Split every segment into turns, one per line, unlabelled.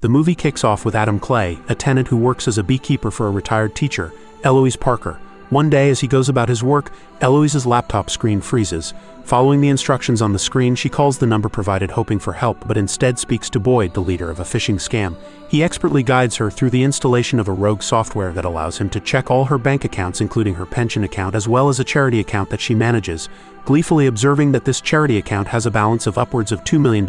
The movie kicks off with Adam Clay, a tenant who works as a beekeeper for a retired teacher, Eloise Parker. One day, as he goes about his work, Eloise's laptop screen freezes. Following the instructions on the screen, she calls the number provided hoping for help, but instead speaks to Boyd, the leader of a phishing scam. He expertly guides her through the installation of a rogue software that allows him to check all her bank accounts, including her pension account as well as a charity account that she manages. Gleefully observing that this charity account has a balance of upwards of $2 million,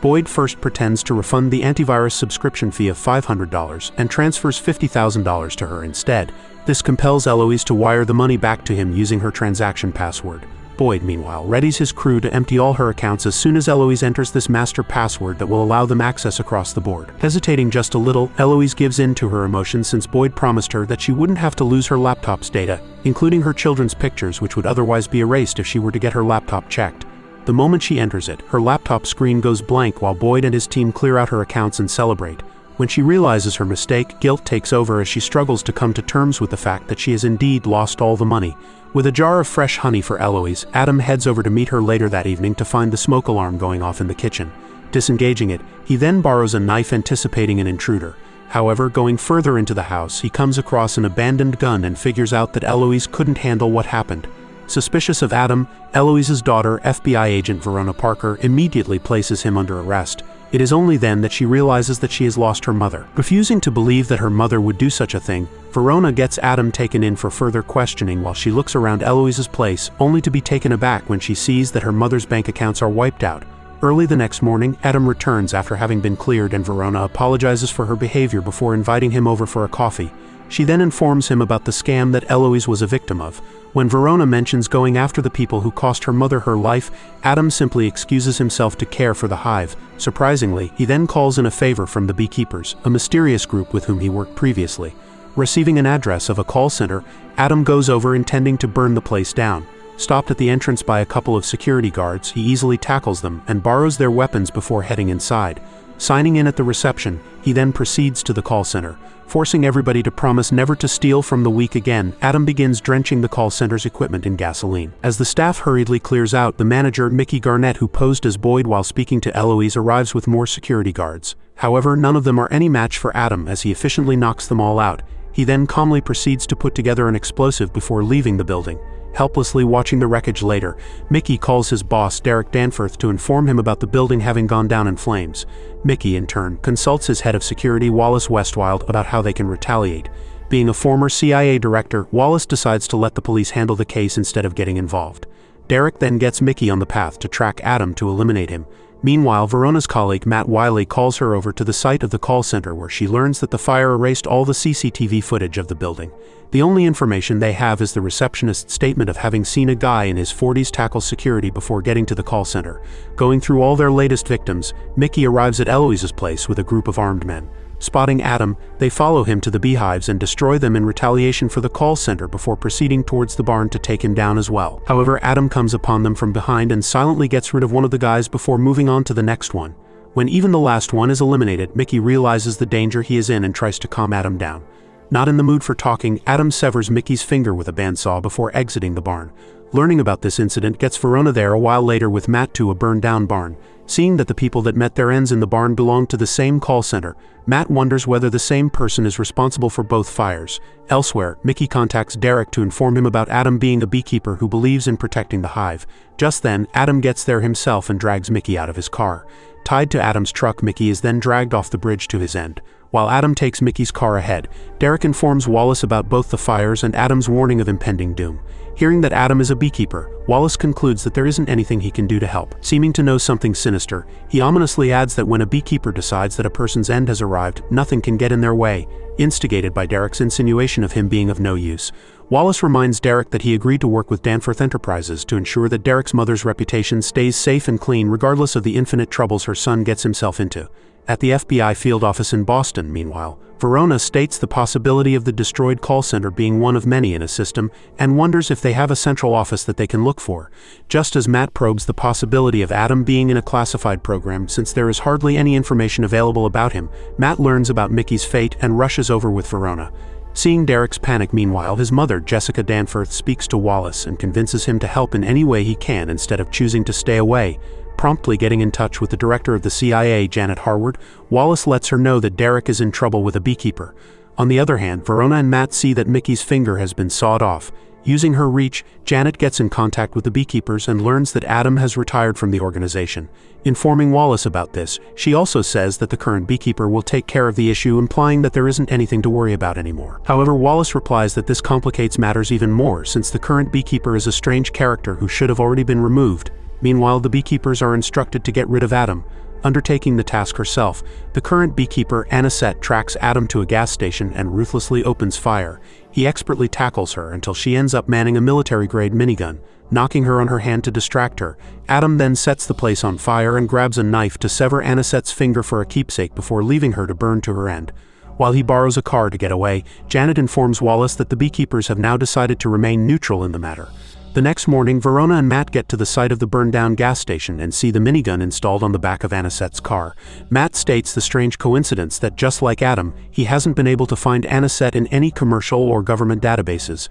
Boyd first pretends to refund the antivirus subscription fee of $500 and transfers $50,000 to her instead. This compels Eloise to wire the money back to him using her transaction password. Boyd, meanwhile, readies his crew to empty all her accounts as soon as Eloise enters this master password that will allow them access across the board. Hesitating just a little, Eloise gives in to her emotions since Boyd promised her that she wouldn't have to lose her laptop's data, including her children's pictures, which would otherwise be erased if she were to get her laptop checked. The moment she enters it, her laptop screen goes blank while Boyd and his team clear out her accounts and celebrate. When she realizes her mistake, guilt takes over as she struggles to come to terms with the fact that she has indeed lost all the money. With a jar of fresh honey for Eloise, Adam heads over to meet her later that evening to find the smoke alarm going off in the kitchen. Disengaging it, he then borrows a knife anticipating an intruder. However, going further into the house, he comes across an abandoned gun and figures out that Eloise couldn't handle what happened. Suspicious of Adam, Eloise's daughter, FBI agent Verona Parker, immediately places him under arrest. It is only then that she realizes that she has lost her mother. Refusing to believe that her mother would do such a thing, Verona gets Adam taken in for further questioning while she looks around Eloise's place, only to be taken aback when she sees that her mother's bank accounts are wiped out. Early the next morning, Adam returns after having been cleared and Verona apologizes for her behavior before inviting him over for a coffee. She then informs him about the scam that Eloise was a victim of. When Verona mentions going after the people who cost her mother her life, Adam simply excuses himself to care for the hive. Surprisingly, he then calls in a favor from the beekeepers, a mysterious group with whom he worked previously. Receiving an address of a call center, Adam goes over intending to burn the place down. Stopped at the entrance by a couple of security guards, he easily tackles them and borrows their weapons before heading inside. Signing in at the reception, he then proceeds to the call center. Forcing everybody to promise never to steal from the week again, Adam begins drenching the call center's equipment in gasoline. As the staff hurriedly clears out, the manager, Mickey Garnett, who posed as Boyd while speaking to Eloise, arrives with more security guards. However, none of them are any match for Adam as he efficiently knocks them all out. He then calmly proceeds to put together an explosive before leaving the building. Helplessly watching the wreckage later, Mickey calls his boss, Derek Danforth, to inform him about the building having gone down in flames. Mickey, in turn, consults his head of security, Wallace Westwild, about how they can retaliate. Being a former CIA director, Wallace decides to let the police handle the case instead of getting involved. Derek then gets Mickey on the path to track Adam to eliminate him. Meanwhile, Verona's colleague Matt Wiley calls her over to the site of the call center where she learns that the fire erased all the CCTV footage of the building. The only information they have is the receptionist's statement of having seen a guy in his 40s tackle security before getting to the call center. Going through all their latest victims, Mickey arrives at Eloise's place with a group of armed men. Spotting Adam, they follow him to the beehives and destroy them in retaliation for the call center before proceeding towards the barn to take him down as well. However, Adam comes upon them from behind and silently gets rid of one of the guys before moving on to the next one. When even the last one is eliminated, Mickey realizes the danger he is in and tries to calm Adam down. Not in the mood for talking, Adam severs Mickey's finger with a bandsaw before exiting the barn. Learning about this incident gets Verona there a while later with Matt to a burned-down barn. Seeing that the people that met their ends in the barn belonged to the same call center, Matt wonders whether the same person is responsible for both fires. Elsewhere, Mickey contacts Derek to inform him about Adam being a beekeeper who believes in protecting the hive. Just then, Adam gets there himself and drags Mickey out of his car. Tied to Adam's truck, Mickey is then dragged off the bridge to his end. While Adam takes Mickey's car ahead, Derek informs Wallace about both the fires and Adam's warning of impending doom. Hearing that Adam is a beekeeper, Wallace concludes that there isn't anything he can do to help. Seeming to know something sinister, he ominously adds that when a beekeeper decides that a person's end has arrived, nothing can get in their way, instigated by Derek's insinuation of him being of no use. Wallace reminds Derek that he agreed to work with Danforth Enterprises to ensure that Derek's mother's reputation stays safe and clean regardless of the infinite troubles her son gets himself into. At the FBI field office in Boston, meanwhile, Verona states the possibility of the destroyed call center being one of many in a system and wonders if they have a central office that they can look for. Just as Matt probes the possibility of Adam being in a classified program since there is hardly any information available about him, Matt learns about Mickey's fate and rushes over with Verona. Seeing Derek's panic, meanwhile, his mother, Jessica Danforth, speaks to Wallace and convinces him to help in any way he can instead of choosing to stay away. Promptly getting in touch with the director of the CIA, Janet Harward, Wallace lets her know that Derek is in trouble with a beekeeper. On the other hand, Verona and Matt see that Mickey's finger has been sawed off. Using her reach, Janet gets in contact with the beekeepers and learns that Adam has retired from the organization. Informing Wallace about this, she also says that the current beekeeper will take care of the issue, implying that there isn't anything to worry about anymore. However, Wallace replies that this complicates matters even more, since the current beekeeper is a strange character who should have already been removed. Meanwhile, the beekeepers are instructed to get rid of Adam. Undertaking the task herself, the current beekeeper, Anisette, tracks Adam to a gas station and ruthlessly opens fire. He expertly tackles her until she ends up manning a military-grade minigun, knocking her on her hand to distract her. Adam then sets the place on fire and grabs a knife to sever Anisette's finger for a keepsake before leaving her to burn to her end. While he borrows a car to get away, Janet informs Wallace that the beekeepers have now decided to remain neutral in the matter. The next morning, Verona and Matt get to the site of the burned-down gas station and see the minigun installed on the back of Anisette's car. Matt states the strange coincidence that, just like Adam, he hasn't been able to find Anisette in any commercial or government databases.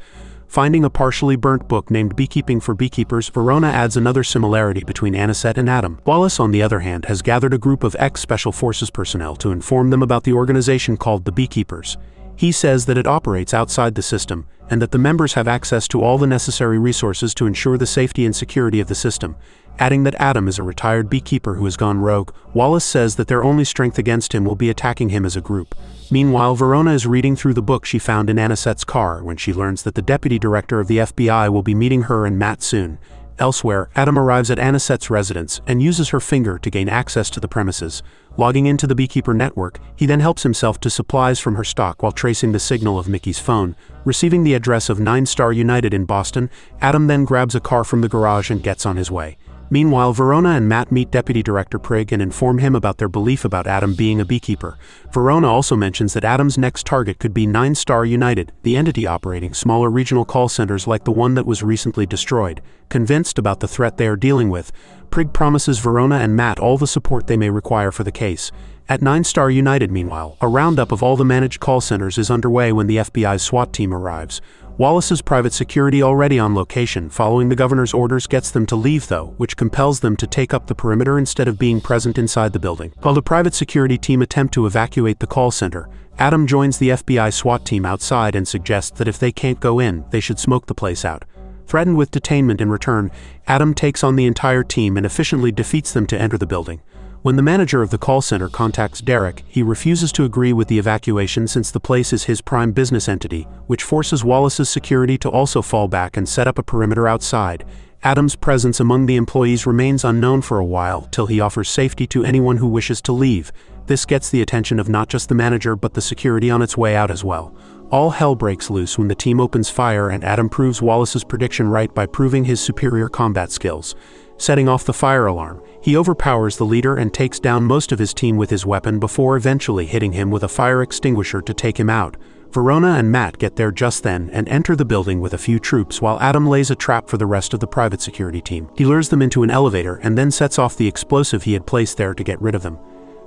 Finding a partially burnt book named Beekeeping for Beekeepers, Verona adds another similarity between Anisette and Adam. Wallace, on the other hand, has gathered a group of ex-Special Forces personnel to inform them about the organization called the Beekeepers. He says that it operates outside the system, and that the members have access to all the necessary resources to ensure the safety and security of the system. Adding that Adam is a retired beekeeper who has gone rogue, Wallace says that their only strength against him will be attacking him as a group. Meanwhile, Verona is reading through the book she found in Anisette's car when she learns that the deputy director of the FBI will be meeting her and Matt soon. Elsewhere, Adam arrives at Anisette's residence and uses her finger to gain access to the premises. Logging into the beekeeper network, he then helps himself to supplies from her stock while tracing the signal of Mickey's phone. Receiving the address of Ninestar United in Boston, Adam then grabs a car from the garage and gets on his way. Meanwhile, Verona and Matt meet Deputy Director Prigg and inform him about their belief about Adam being a beekeeper. Verona also mentions that Adam's next target could be Ninestar United, the entity operating smaller regional call centers like the one that was recently destroyed. Convinced about the threat they are dealing with, Prigg promises Verona and Matt all the support they may require for the case. At Ninestar United, meanwhile, a roundup of all the managed call centers is underway when the FBI's SWAT team arrives. Wallace's private security, already on location following the governor's orders, gets them to leave though, which compels them to take up the perimeter instead of being present inside the building. While the private security team attempt to evacuate the call center, Adam joins the FBI SWAT team outside and suggests that if they can't go in, they should smoke the place out. Threatened with detainment in return, Adam takes on the entire team and efficiently defeats them to enter the building. When the manager of the call center contacts Derek, he refuses to agree with the evacuation since the place is his prime business entity, which forces Wallace's security to also fall back and set up a perimeter outside. Adam's presence among the employees remains unknown for a while, till he offers safety to anyone who wishes to leave. This gets the attention of not just the manager but the security on its way out as well. All hell breaks loose when the team opens fire and Adam proves Wallace's prediction right by proving his superior combat skills. Setting off the fire alarm, he overpowers the leader and takes down most of his team with his weapon before eventually hitting him with a fire extinguisher to take him out. Verona and Matt get there just then and enter the building with a few troops while Adam lays a trap for the rest of the private security team. He lures them into an elevator and then sets off the explosive he had placed there to get rid of them.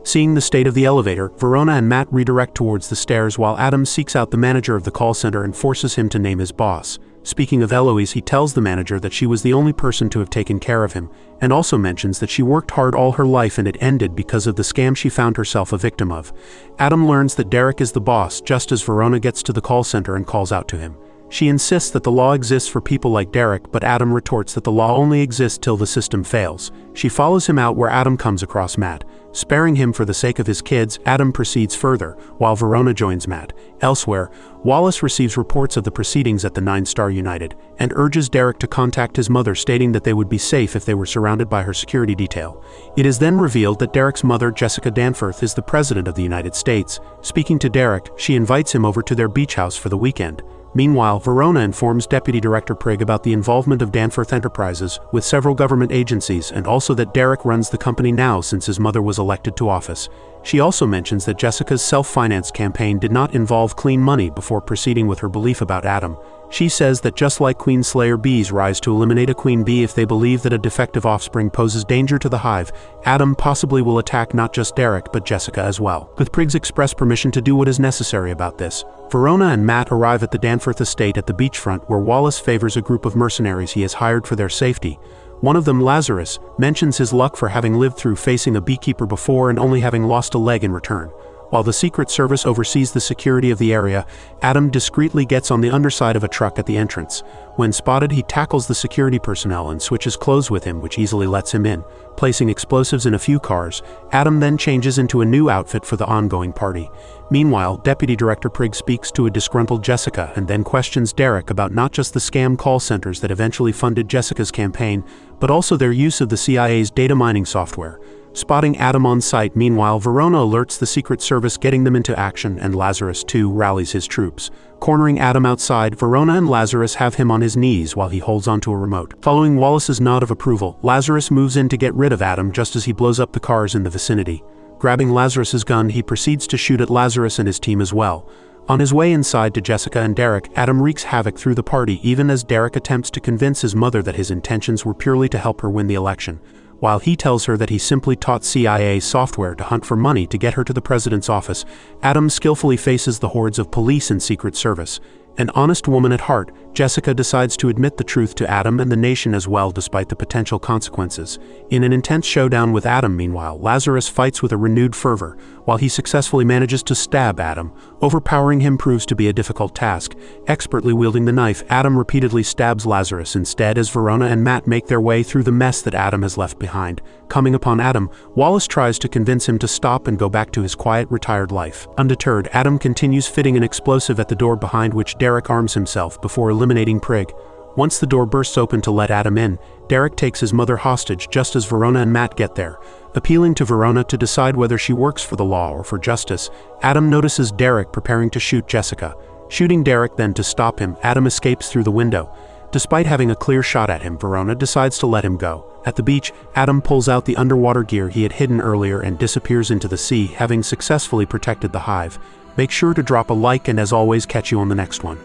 Seeing the state of the elevator, Verona and Matt redirect towards the stairs while Adam seeks out the manager of the call center and forces him to name his boss. Speaking of Eloise, he tells the manager that she was the only person to have taken care of him, and also mentions that she worked hard all her life and it ended because of the scam she found herself a victim of. Adam learns that Derek is the boss just as Verona gets to the call center and calls out to him. She insists that the law exists for people like Derek, but Adam retorts that the law only exists till the system fails. She follows him out where Adam comes across Matt. Sparing him for the sake of his kids, Adam proceeds further, while Verona joins Matt. Elsewhere, Wallace receives reports of the proceedings at the Ninestar United, and urges Derek to contact his mother, stating that they would be safe if they were surrounded by her security detail. It is then revealed that Derek's mother, Jessica Danforth, is the President of the United States. Speaking to Derek, she invites him over to their beach house for the weekend. Meanwhile, Verona informs Deputy Director Prigg about the involvement of Danforth Enterprises with several government agencies and also that Derek runs the company now since his mother was elected to office. She also mentions that Jessica's self-financed campaign did not involve clean money before proceeding with her belief about Adam. She says that just like queen slayer bees rise to eliminate a queen bee if they believe that a defective offspring poses danger to the hive, Adam possibly will attack not just Derek but Jessica as well. With Prigg's express permission to do what is necessary about this, Verona and Matt arrive at the Danforth estate at the beachfront where Wallace favors a group of mercenaries he has hired for their safety. One of them, Lazarus, mentions his luck for having lived through facing a beekeeper before and only having lost a leg in return. While the Secret Service oversees the security of the area, Adam discreetly gets on the underside of a truck at the entrance. When spotted, he tackles the security personnel and switches clothes with him, which easily lets him in. Placing explosives in a few cars, Adam then changes into a new outfit for the ongoing party. Meanwhile, Deputy Director Prigg speaks to a disgruntled Jessica and then questions Derek about not just the scam call centers that eventually funded Jessica's campaign, but also their use of the CIA's data mining software. Spotting Adam on site, meanwhile, Verona alerts the Secret Service, getting them into action, and Lazarus, too, rallies his troops. Cornering Adam outside, Verona and Lazarus have him on his knees while he holds onto a remote. Following Wallace's nod of approval, Lazarus moves in to get rid of Adam just as he blows up the cars in the vicinity. Grabbing Lazarus's gun, he proceeds to shoot at Lazarus and his team as well. On his way inside to Jessica and Derek, Adam wreaks havoc through the party, even as Derek attempts to convince his mother that his intentions were purely to help her win the election, while he tells her that he simply taught CIA software to hunt for money to get her to the president's office. Adam skillfully faces the hordes of police and Secret Service. An honest woman at heart, Jessica decides to admit the truth to Adam and the nation as well, despite the potential consequences. In an intense showdown with Adam, meanwhile, Lazarus fights with a renewed fervor. While he successfully manages to stab Adam, overpowering him proves to be a difficult task. Expertly wielding the knife, Adam repeatedly stabs Lazarus instead as Verona and Matt make their way through the mess that Adam has left behind. Coming upon Adam, Wallace tries to convince him to stop and go back to his quiet, retired life. Undeterred, Adam continues fitting an explosive at the door behind which Derek arms himself before eliminating Prigg. Once the door bursts open to let Adam in, Derek takes his mother hostage just as Verona and Matt get there. Appealing to Verona to decide whether she works for the law or for justice, Adam notices Derek preparing to shoot Jessica. Shooting Derek then to stop him, Adam escapes through the window. Despite having a clear shot at him, Verona decides to let him go. At the beach, Adam pulls out the underwater gear he had hidden earlier and disappears into the sea, having successfully protected the hive. Make sure to drop a like, and as always, catch you on the next one.